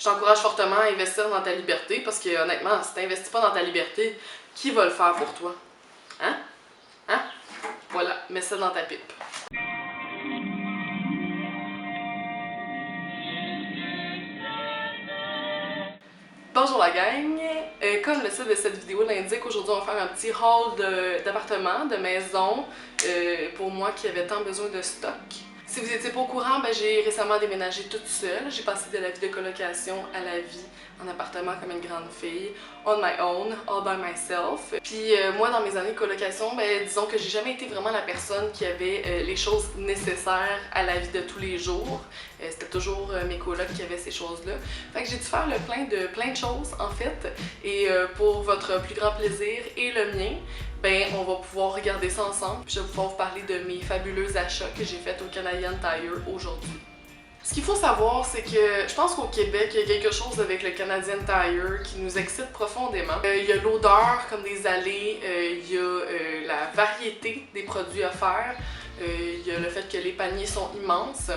t'encourage fortement à investir dans ta liberté parce que honnêtement, si t'investis pas dans ta liberté, qui va le faire pour toi? Hein? Hein? Voilà, mets ça dans ta pipe. Bonjour la gang! Comme le titre de cette vidéo l'indique, aujourd'hui on va faire un petit haul d'appartements, de maisons, pour moi qui avait tant besoin de stock. Si vous n'étiez pas au courant, ben, j'ai récemment déménagé toute seule. J'ai passé de la vie de colocation à la vie en appartement comme une grande fille, on my own, all by myself. Puis moi, dans mes années de colocation, ben, disons que j'ai jamais été vraiment la personne qui avait les choses nécessaires à la vie de tous les jours. C'était toujours mes colocs qui avaient ces choses-là. Fait que j'ai dû faire le plein de choses en fait. Et pour votre plus grand plaisir et le mien, ben, on va pouvoir regarder ça ensemble. Puis je vais pouvoir vous parler de mes fabuleux achats que j'ai faits au Canadian Tire aujourd'hui. Ce qu'il faut savoir, c'est que je pense qu'au Québec, il y a quelque chose avec le Canadian Tire qui nous excite profondément. Il y a l'odeur comme des allées, il y a la variété des produits offerts, il y a le fait que les paniers sont immenses.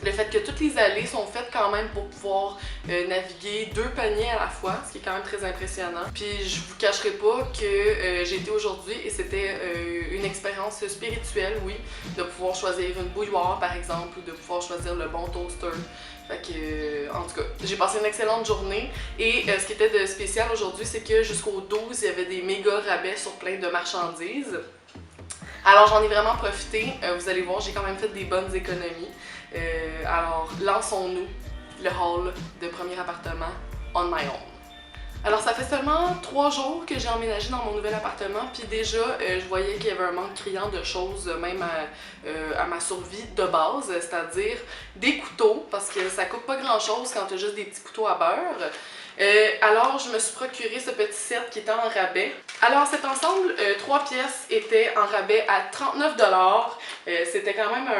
Le fait que toutes les allées sont faites quand même pour pouvoir naviguer 2 paniers à la fois, ce qui est quand même très impressionnant. Puis je vous cacherai pas que j'ai été aujourd'hui et c'était une expérience spirituelle, oui, de pouvoir choisir une bouilloire par exemple ou de pouvoir choisir le bon toaster. Fait que, en tout cas, j'ai passé une excellente journée et ce qui était de spécial aujourd'hui, c'est que jusqu'au 12, il y avait des méga rabais sur plein de marchandises. Alors j'en ai vraiment profité, vous allez voir, j'ai quand même fait des bonnes économies. Alors lançons-nous le haul de premier appartement on my own. Alors ça fait seulement 3 jours que j'ai emménagé dans mon nouvel appartement, puis déjà je voyais qu'il y avait un manque criant de choses, même à ma survie de base, c'est-à-dire des couteaux, parce que ça coûte pas grand-chose quand tu as juste des petits couteaux à beurre. Alors je me suis procuré ce petit set qui était en rabais. Alors cet ensemble, 3 pièces était en rabais à 39 $. C'était quand même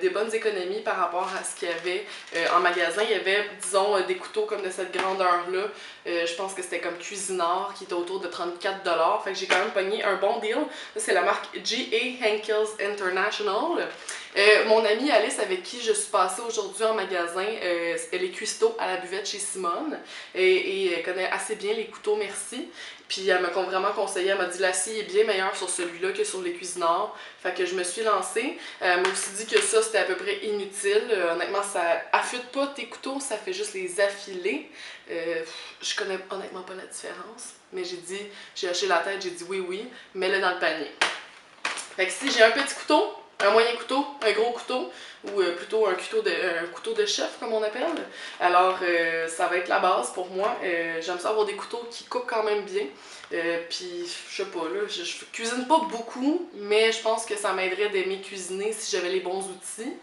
des bonnes économies par rapport à ce qu'il y avait en magasin. Il y avait, disons, des couteaux comme de cette grandeur-là. Je pense que c'était comme Cuisinart qui était autour de 34 $. Fait que j'ai quand même pogné un bon deal. C'est la marque G.A. Henckels International. Mon amie Alice, avec qui je suis passée aujourd'hui en magasin, elle est cuistot à la buvette chez Simone et elle connaît assez bien les couteaux, merci. Puis elle m'a vraiment conseillé, elle m'a dit la scie est bien meilleure sur celui-là que sur les Cuisinart. Fait que je me suis lancée. Elle m'a aussi dit que ça c'était à peu près inutile. Honnêtement, ça affûte pas tes couteaux, ça fait juste les affiler. Je connais honnêtement pas la différence, mais j'ai hoché la tête, j'ai dit oui, mets-le dans le panier. Fait que si j'ai un petit couteau, un moyen couteau, un gros couteau, ou plutôt un couteau de chef comme on appelle. Alors ça va être la base pour moi. J'aime ça avoir des couteaux qui coupent quand même bien. Puis je sais pas, là, je cuisine pas beaucoup, mais je pense que ça m'aiderait d'aimer cuisiner si j'avais les bons outils.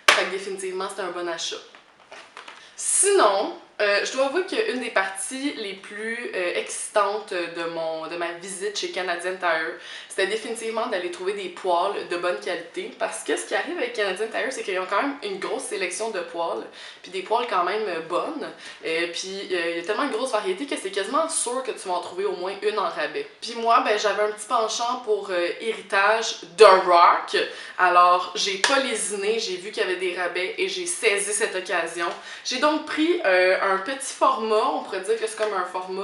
Fait que définitivement c'est un bon achat. Sinon, je dois avouer qu'une des parties les plus excitantes de ma visite chez Canadian Tire, c'était définitivement d'aller trouver des poêles de bonne qualité. Parce que ce qui arrive avec Canadian Tire, c'est qu'ils ont quand même une grosse sélection de poêles, puis des poêles quand même bonnes. Puis il y a tellement une grosse variété que c'est quasiment sûr que tu vas en trouver au moins une en rabais. Puis moi, ben, j'avais un petit penchant pour héritage de rock. Alors j'ai pas lésiné, j'ai vu qu'il y avait des rabais et j'ai saisi cette occasion. J'ai donc pris un petit format, on pourrait dire que c'est comme un format,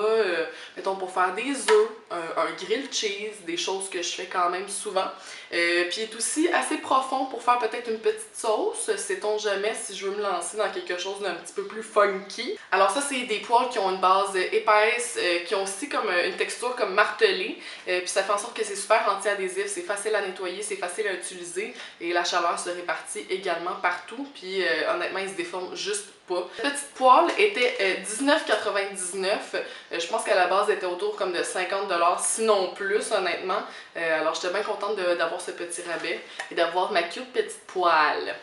mettons, pour faire des œufs, un grilled cheese, des choses que je fais quand même souvent. Puis il est aussi assez profond pour faire peut-être une petite sauce, sait-on jamais si je veux me lancer dans quelque chose d'un petit peu plus funky. Alors ça, c'est des poêles qui ont une base épaisse, qui ont aussi comme une texture comme martelée, puis ça fait en sorte que c'est super anti-adhésif, c'est facile à nettoyer, c'est facile à utiliser, et la chaleur se répartit également partout, puis honnêtement, ils se déforment juste pas. La petite poêle était 19,99 $. Je pense qu'à la base, elle était autour comme de 50 $, sinon plus, honnêtement. Alors, j'étais bien contente d'avoir ce petit rabais et d'avoir ma cute petite poêle.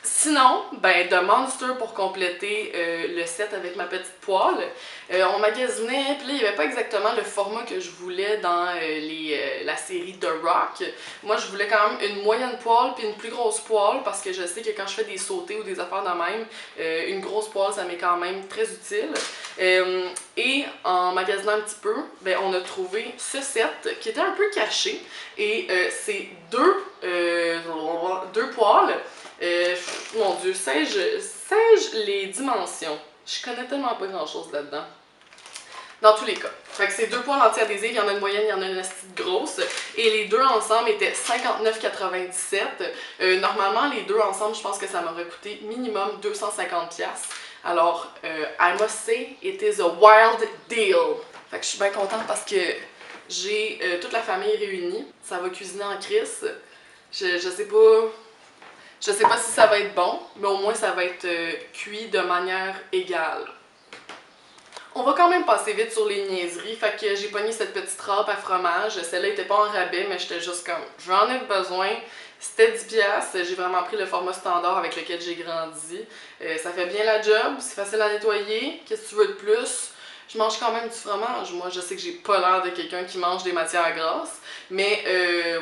Sinon, ben, de Monster pour compléter le set avec ma petite poêle. On magasinait, puis là, il n'y avait pas exactement le format que je voulais dans la série The Rock. Moi, je voulais quand même une moyenne poêle puis une plus grosse poêle parce que je sais que quand je fais des sautés ou des affaires de même, une grosse poêle, ça m'est quand même très utile. Et en magasinant un petit peu, ben, on a trouvé ce set qui était un peu caché. Et c'est deux poêles. Mon Dieu, sais-je les dimensions? Je connais tellement pas grand-chose là-dedans. Dans tous les cas. Fait que c'est 2 poils anti-adhésifs, il y en a une moyenne, il y en a une petite grosse. Et les deux ensemble étaient 59,97. Normalement, les deux ensemble, je pense que ça m'aurait coûté minimum 250$. Alors, I must say, it is a wild deal. Fait que je suis bien contente parce que j'ai toute la famille réunie. Ça va cuisiner en crise. Je sais pas... Je sais pas si ça va être bon, mais au moins ça va être cuit de manière égale. On va quand même passer vite sur les niaiseries, fait que j'ai pogné cette petite râpe à fromage. Celle-là était pas en rabais, mais j'étais juste comme, j'en ai besoin. C'était 10$, j'ai vraiment pris le format standard avec lequel j'ai grandi. Ça fait bien la job, c'est facile à nettoyer. Qu'est-ce que tu veux de plus? Je mange quand même du fromage. Moi, je sais que j'ai pas l'air de quelqu'un qui mange des matières grasses. Mais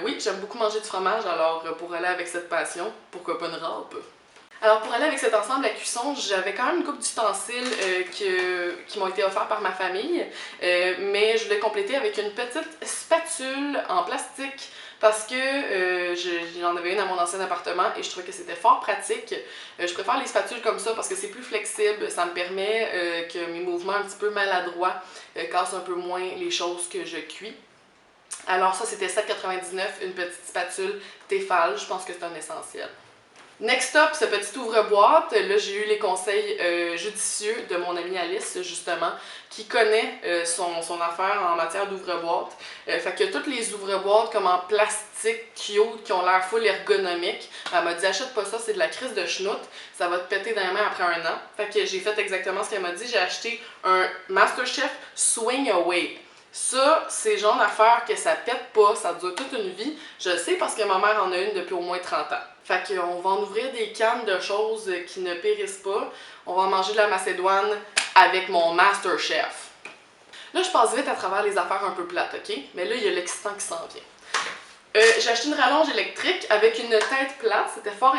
oui, j'aime beaucoup manger du fromage, alors pour aller avec cette passion, pourquoi pas une râpe? Alors pour aller avec cet ensemble à cuisson, j'avais quand même une couple d'ustensiles qui m'ont été offerts par ma famille, mais je voulais compléter avec une petite spatule en plastique parce que j'en avais une à mon ancien appartement et je trouvais que c'était fort pratique. Je préfère les spatules comme ça parce que c'est plus flexible, ça me permet que mes mouvements un petit peu maladroits cassent un peu moins les choses que je cuis. Alors ça c'était 7,99$, une petite spatule Tefal, je pense que c'est un essentiel. Next up, ce petit ouvre-boîte, là j'ai eu les conseils judicieux de mon amie Alice justement, qui connaît son affaire en matière d'ouvre-boîte. Fait que toutes les ouvre-boîtes comme en plastique cute, qui ont l'air full ergonomique, elle m'a dit achète pas ça, c'est de la crise de schnout, ça va te péter dans les mains après un an. Fait que j'ai fait exactement ce qu'elle m'a dit, j'ai acheté un MasterChef Swing Away. Ça, c'est le genre d'affaire que ça pète pas, ça dure toute une vie. Je le sais parce que ma mère en a une depuis au moins 30 ans. Fait qu'on va en ouvrir des cannes de choses qui ne périssent pas. On va en manger de la macédoine avec mon MasterChef. Là, je passe vite à travers les affaires un peu plates, ok? Mais là, il y a l'excitant qui s'en vient. J'ai acheté une rallonge électrique avec une tête plate. C'était fort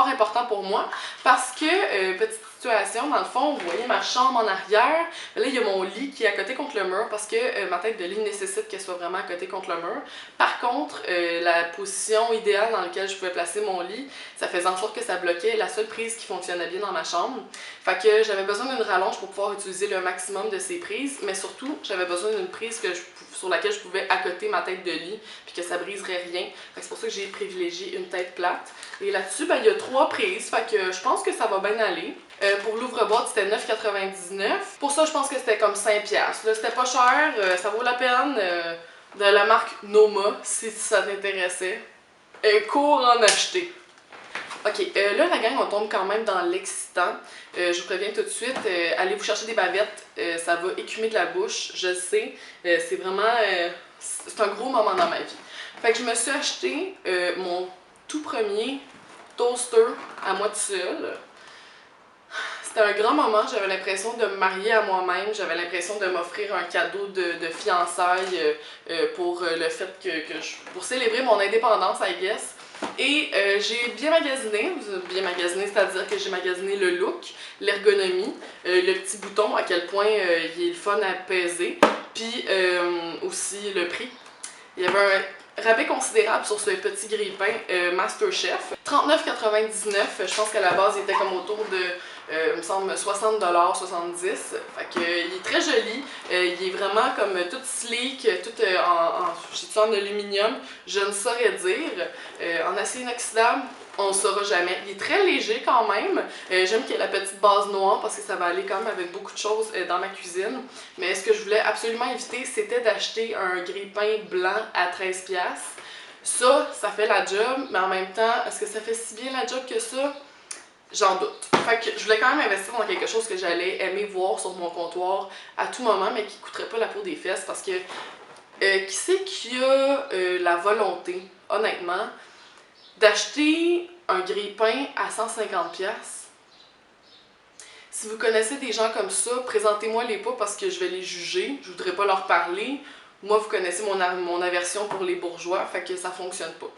important pour moi parce que, petite situation, dans le fond, vous voyez ma chambre en arrière. Là, il y a mon lit qui est à côté contre le mur parce que ma tête de lit nécessite qu'elle soit vraiment à côté contre le mur. Par contre, la position idéale dans laquelle je pouvais placer mon lit, ça faisait en sorte que ça bloquait la seule prise qui fonctionnait bien dans ma chambre. Fait que j'avais besoin d'une rallonge pour pouvoir utiliser le maximum de ces prises, mais surtout, j'avais besoin d'une prise sur laquelle je pouvais accoter ma tête de lit puis que ça briserait rien. C'est pour ça que j'ai privilégié une tête plate. Et là-dessus, ben, il y a 3 prises, fait que je pense que ça va bien aller. Pour l'ouvre-boîte, c'était 9,99$. Pour ça, je pense que c'était comme 5$. Là, c'était pas cher, ça vaut la peine. De la marque Noma, si ça t'intéressait. Cours en acheter. Ok, là, la gang, on tombe quand même dans l'excitant. Je vous préviens tout de suite, allez vous chercher des bavettes, ça va écumer de la bouche, je le sais. C'est vraiment... c'est un gros moment dans ma vie. Fait que je me suis acheté mon tout premier toaster à moi toute seule. C'était un grand moment, j'avais l'impression de me marier à moi-même, j'avais l'impression de m'offrir un cadeau de fiançailles pour le fait pour célébrer mon indépendance, I guess. Et j'ai bien magasiné, c'est-à-dire que j'ai magasiné le look, l'ergonomie, le petit bouton, à quel point il est le fun à peser, puis aussi le prix. Il y avait un rabais considérable sur ce petit grille-pain MasterChef. 39,99$, je pense qu'à la base il était comme autour de, il me semble, 60$, 70$. Fait que, il est très joli, il est vraiment comme tout sleek, tout en aluminium, je ne saurais dire. En acier inoxydable, on ne saura jamais. Il est très léger quand même. J'aime qu'il y ait la petite base noire parce que ça va aller quand même avec beaucoup de choses dans ma cuisine. Mais ce que je voulais absolument éviter, c'était d'acheter un grille-pain blanc à 13$. Ça fait la job, mais en même temps, est-ce que ça fait si bien la job que ça? J'en doute. Fait que je voulais quand même investir dans quelque chose que j'allais aimer voir sur mon comptoir à tout moment, mais qui ne coûterait pas la peau des fesses parce que qui c'est qui a la volonté, honnêtement, d'acheter un grille-pain à 150$? Si vous connaissez des gens comme ça, présentez-moi les pas parce que je vais les juger, je voudrais pas leur parler. Moi, vous connaissez mon aversion pour les bourgeois, fait que ça fonctionne pas.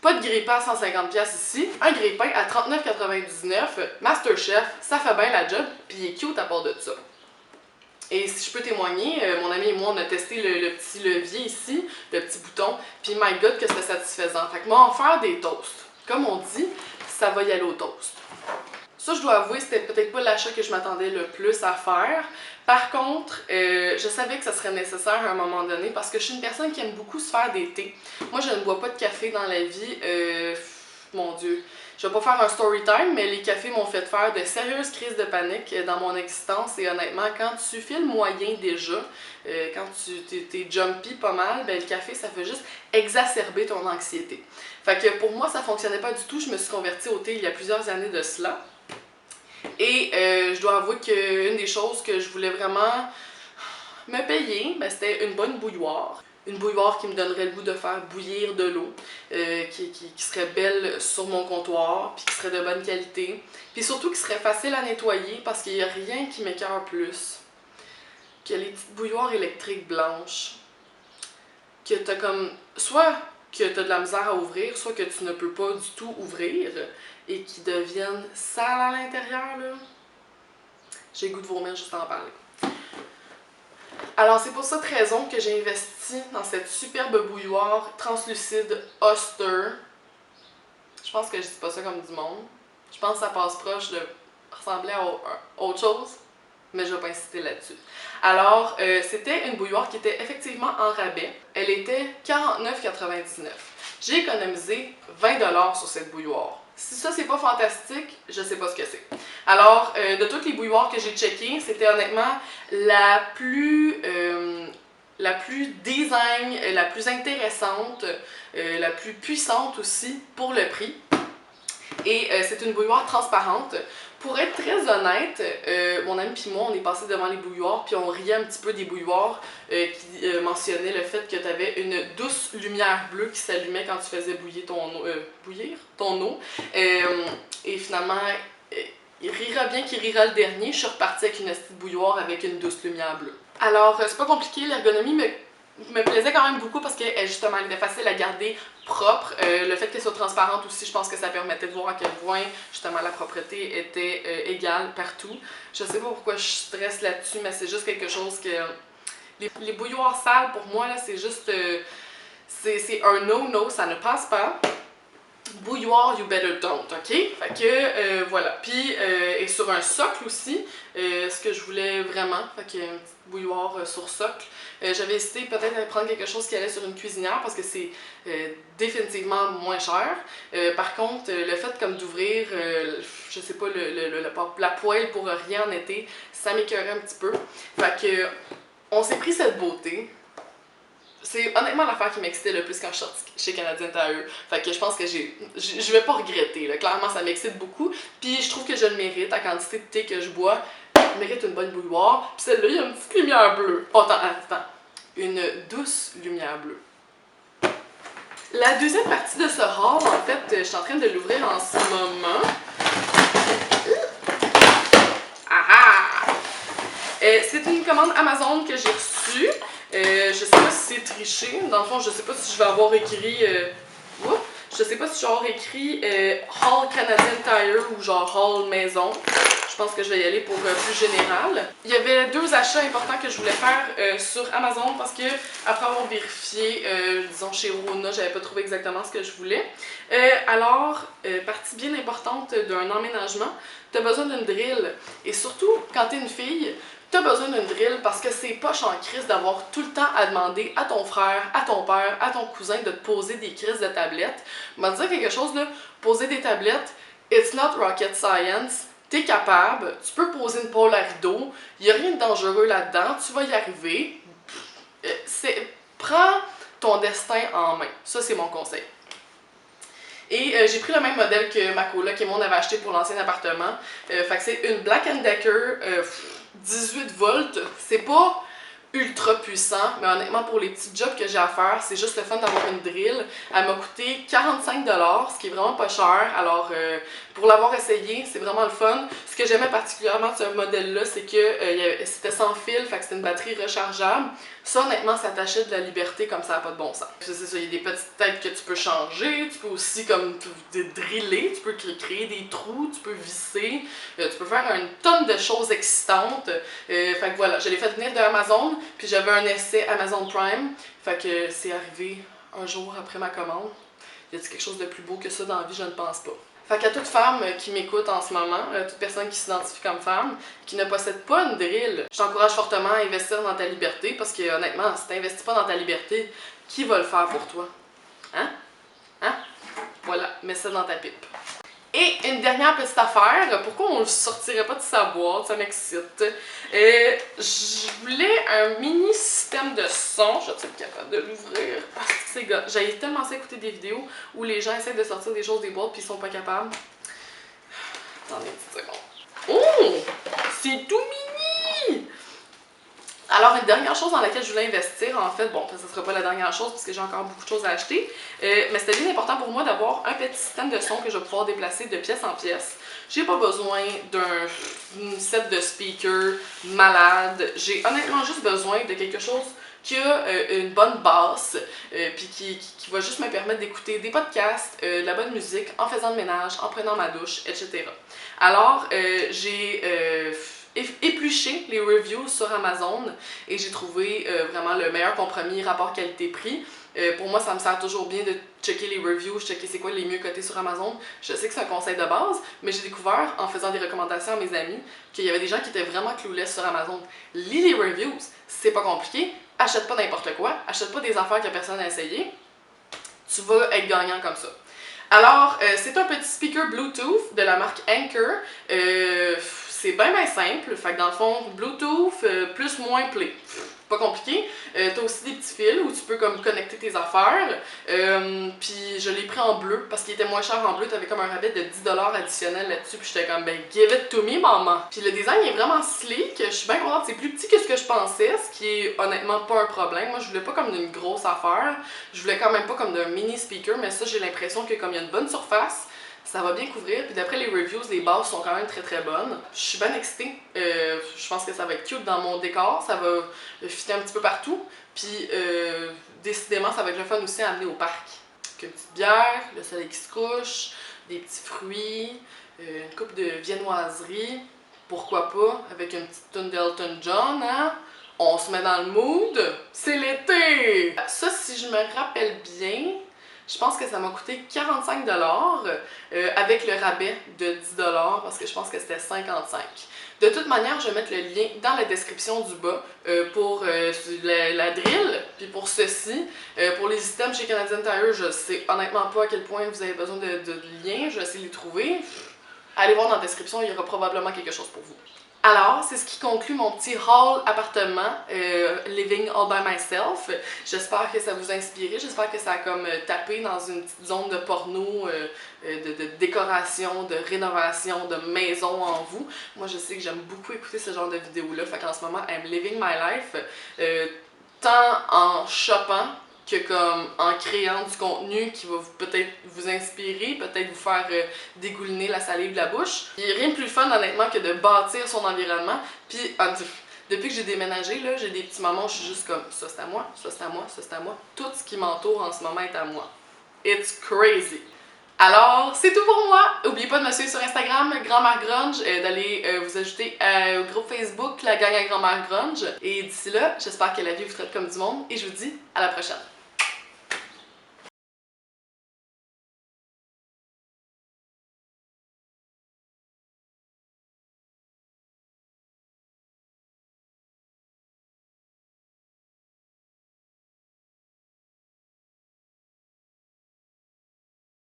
Pas de grille-pain à 150$ ici, un grille-pain à 39,99$, MasterChef, ça fait bien la job, puis il est cute à part de ça. Et si je peux témoigner, mon ami et moi, on a testé le petit levier ici, le petit bouton, puis my god que c'était satisfaisant. Fait que moi, on va faire des toasts. Comme on dit, ça va y aller au toast. Ça, je dois avouer, c'était peut-être pas l'achat que je m'attendais le plus à faire. Par contre, je savais que ça serait nécessaire à un moment donné parce que je suis une personne qui aime beaucoup se faire des thés. Moi, je ne bois pas de café dans la vie. Mon Dieu. Je vais pas faire un story time, mais les cafés m'ont fait faire de sérieuses crises de panique dans mon existence. Et honnêtement, quand tu files moyen déjà, quand t'es jumpy pas mal, ben le café, ça fait juste exacerber ton anxiété. Fait que pour moi, ça fonctionnait pas du tout. Je me suis convertie au thé il y a plusieurs années de cela. Et je dois avouer qu'une des choses que je voulais vraiment me payer, ben, c'était une bonne bouilloire. Une bouilloire qui me donnerait le goût de faire bouillir de l'eau, qui serait belle sur mon comptoir, puis qui serait de bonne qualité. Puis surtout qui serait facile à nettoyer parce qu'il n'y a rien qui m'écoeure plus que les petites bouilloires électriques blanches. Que t'as comme. Soit que t'as de la misère à ouvrir, soit que tu ne peux pas du tout ouvrir et qui deviennent sales à l'intérieur, là. J'ai le goût de vomir juste en parler. Alors, c'est pour cette raison que j'ai investi dans cette superbe bouilloire translucide Oster. Je pense que je dis pas ça comme du monde. Je pense que ça passe proche de ressembler à autre chose, mais je vais pas insister là-dessus. Alors, c'était une bouilloire qui était effectivement en rabais. Elle était 49,99 $. J'ai économisé 20 $ sur cette bouilloire. Si ça, c'est pas fantastique, je sais pas ce que c'est. Alors, de toutes les bouilloires que j'ai checkées, c'était honnêtement la plus design, la plus intéressante, la plus puissante aussi pour le prix. Et c'est une bouilloire transparente. Pour être très honnête, mon ami et moi, on est passé devant les bouilloires, puis on riait un petit peu des bouilloires qui mentionnaient le fait que tu avais une douce lumière bleue qui s'allumait quand tu faisais bouillir ton eau. Et finalement, il rira bien qu'il rira le dernier. Je suis repartie avec une petite bouilloire avec une douce lumière bleue. Alors, c'est pas compliqué, l'ergonomie me plaisait quand même beaucoup parce qu'elle justement elle était facile à garder propre. Le fait qu'elle soit transparente aussi, je pense que ça permettait de voir à quel point justement la propreté était égale partout. Je sais pas pourquoi je stresse là-dessus, mais c'est juste quelque chose que... Les bouilloires sales, pour moi, là, c'est juste... c'est un no-no, ça ne passe pas. Bouilloire, you better don't, ok? Fait que, voilà. Puis, et sur un socle aussi, ce que je voulais vraiment, fait que une petite bouilloire sur socle. J'avais hésité peut-être à prendre quelque chose qui allait sur une cuisinière parce que c'est définitivement moins cher. Par contre, le fait comme d'ouvrir, je sais pas, la poêle pour rien en été, ça m'écœurait un petit peu. Fait que, on s'est pris cette beauté. C'est honnêtement l'affaire qui m'excitait le plus quand je suis sortie chez Canadian Tire. Fait que je pense que je vais pas regretter. Là. Clairement, ça m'excite beaucoup. Puis je trouve que je le mérite. La quantité de thé que je bois, je mérite une bonne bouilloire. Puis celle-là, il y a une petite lumière bleue. Oh, attends. Une douce lumière bleue. La deuxième partie de ce haul, en fait, je suis en train de l'ouvrir en ce moment. C'est une commande Amazon que j'ai reçue. Je sais pas si c'est triché. Dans le fond, je sais pas si je vais avoir écrit. Je sais pas si je vais avoir écrit Haul Canadian Tire ou genre Haul Maison. Je pense que je vais y aller pour plus général. Il y avait deux achats importants que je voulais faire sur Amazon parce que après avoir vérifié, disons chez Rona, j'avais pas trouvé exactement ce que je voulais. Alors, partie bien importante d'un emménagement, tu as besoin d'une drill. Et surtout, quand tu es une fille, tu as besoin d'une drill parce que c'est poche en crise d'avoir tout le temps à demander à ton frère, à ton père, à ton cousin de te poser des crises de tablettes. Je vais te dire quelque chose là, poser des tablettes, it's not rocket science. T'es capable, tu peux poser une pôle à rideau, il n'y a rien de dangereux là-dedans, tu vas y arriver. Prends ton destin en main. Ça, c'est mon conseil. Et j'ai pris le même modèle que ma coloc et moi on avait acheté pour l'ancien appartement. Fait que c'est une Black & Decker 18 volts. C'est pas ultra puissant, mais honnêtement pour les petits jobs que j'ai à faire, c'est juste le fun d'avoir une drill. Elle m'a coûté 45 $, ce qui est vraiment pas cher. Alors pour l'avoir essayé, c'est vraiment le fun. Ce que j'aimais particulièrement de ce modèle-là, c'est que c'était sans fil, fait que c'était une batterie rechargeable. Ça, honnêtement, ça t'achète de la liberté comme ça n'a pas de bon sens. C'est ça, il y a des petites têtes que tu peux changer, tu peux aussi comme driller, tu peux créer des trous, tu peux visser, tu peux faire une tonne de choses excitantes. Fait que voilà, je l'ai fait venir de Amazon, puis j'avais un essai Amazon Prime, fait que c'est arrivé un jour après ma commande. Y a-t-il quelque chose de plus beau que ça dans la vie? Je ne pense pas. Fait qu'à toute femme qui m'écoute en ce moment, toute personne qui s'identifie comme femme, qui ne possède pas une drill, je t'encourage fortement à investir dans ta liberté parce que honnêtement, si t'investis pas dans ta liberté, qui va le faire pour toi? Hein? Hein? Voilà, mets ça dans ta pipe. Et une dernière petite affaire, pourquoi on ne sortirait pas de sa boîte, ça m'excite. Je voulais un mini système de son, je suis capable de l'ouvrir parce que c'est gars. J'ai tellement assez écouter des vidéos où les gens essaient de sortir des choses des boîtes puis ils sont pas capables. Attendez une petite seconde. Oh! C'est tout mini! Alors, une dernière chose dans laquelle je voulais investir, en fait, bon, ça ne sera pas la dernière chose parce que j'ai encore beaucoup de choses à acheter, mais c'était bien important pour moi d'avoir un petit système de son que je vais pouvoir déplacer de pièce en pièce. J'ai pas besoin d'un set de speakers malade, j'ai honnêtement juste besoin de quelque chose qui a une bonne basse, puis qui va juste me permettre d'écouter des podcasts, de la bonne musique, en faisant le ménage, en prenant ma douche, etc. Alors, j'ai épluché les reviews sur Amazon et j'ai trouvé vraiment le meilleur compromis rapport qualité-prix. Pour moi, ça me sert toujours bien de checker les reviews, checker c'est quoi les mieux cotés sur Amazon. Je sais que c'est un conseil de base, mais j'ai découvert en faisant des recommandations à mes amis qu'il y avait des gens qui étaient vraiment clueless sur Amazon. Lis les reviews, c'est pas compliqué, achète pas n'importe quoi, achète pas des affaires que personne n'a essayé, tu vas être gagnant comme ça. Alors, c'est un petit speaker Bluetooth de la marque Anker. C'est bien simple, fait que dans le fond, Bluetooth plus moins play. Pas compliqué. T'as aussi des petits fils où tu peux comme connecter tes affaires. Puis je l'ai pris en bleu parce qu'il était moins cher en bleu. T'avais comme un rabais de 10$ additionnel là-dessus. Puis j'étais comme, ben give it to me, maman. Puis le design est vraiment sleek. Je suis bien contente. C'est plus petit que ce que je pensais, ce qui est honnêtement pas un problème. Moi, je voulais pas comme d'une grosse affaire. Je voulais quand même pas comme d'un mini speaker. Mais ça, j'ai l'impression que comme il y a une bonne surface, ça va bien couvrir, puis d'après les reviews, les basses sont quand même très bonnes. Je suis bien excitée, je pense que ça va être cute dans mon décor, ça va fitter un petit peu partout, puis décidément ça va être le fun aussi à amener au parc. Avec une petite bière, le soleil qui se couche, des petits fruits, une coupe de viennoiserie, pourquoi pas, avec une petite toune d'Elton John, hein? On se met dans le mood, c'est l'été! Ça, si je me rappelle bien, je pense que ça m'a coûté 45$ avec le rabais de 10$ parce que je pense que c'était 55$. De toute manière, je vais mettre le lien dans la description du bas pour la drill, puis pour ceci. Pour les items chez Canadian Tire, je sais honnêtement pas à quel point vous avez besoin de liens, je vais essayer de les trouver. Allez voir dans la description, il y aura probablement quelque chose pour vous. Alors, c'est ce qui conclut mon petit haul appartement Living All By Myself. J'espère que ça vous a inspiré, j'espère que ça a comme tapé dans une petite zone de porno, de décoration, de rénovation, de maison en vous. Moi, je sais que j'aime beaucoup écouter ce genre de vidéos-là, fait qu'en ce moment, I'm living my life, tant en shoppant que comme en créant du contenu qui va peut-être vous inspirer, peut-être vous faire dégouliner la salive de la bouche. Il n'y a rien de plus fun honnêtement que de bâtir son environnement. Puis depuis que j'ai déménagé, là, j'ai des petits moments où je suis juste comme ça c'est à moi, ça c'est à moi, ça c'est à moi. Tout ce qui m'entoure en ce moment est à moi. It's crazy! Alors, c'est tout pour moi. N'oubliez pas de me suivre sur Instagram, Grand-Mère Grunge, d'aller vous ajouter au groupe Facebook, la gang à Grand-Mère Grunge. Et d'ici là, j'espère que la vie vous traite comme du monde et je vous dis à la prochaine.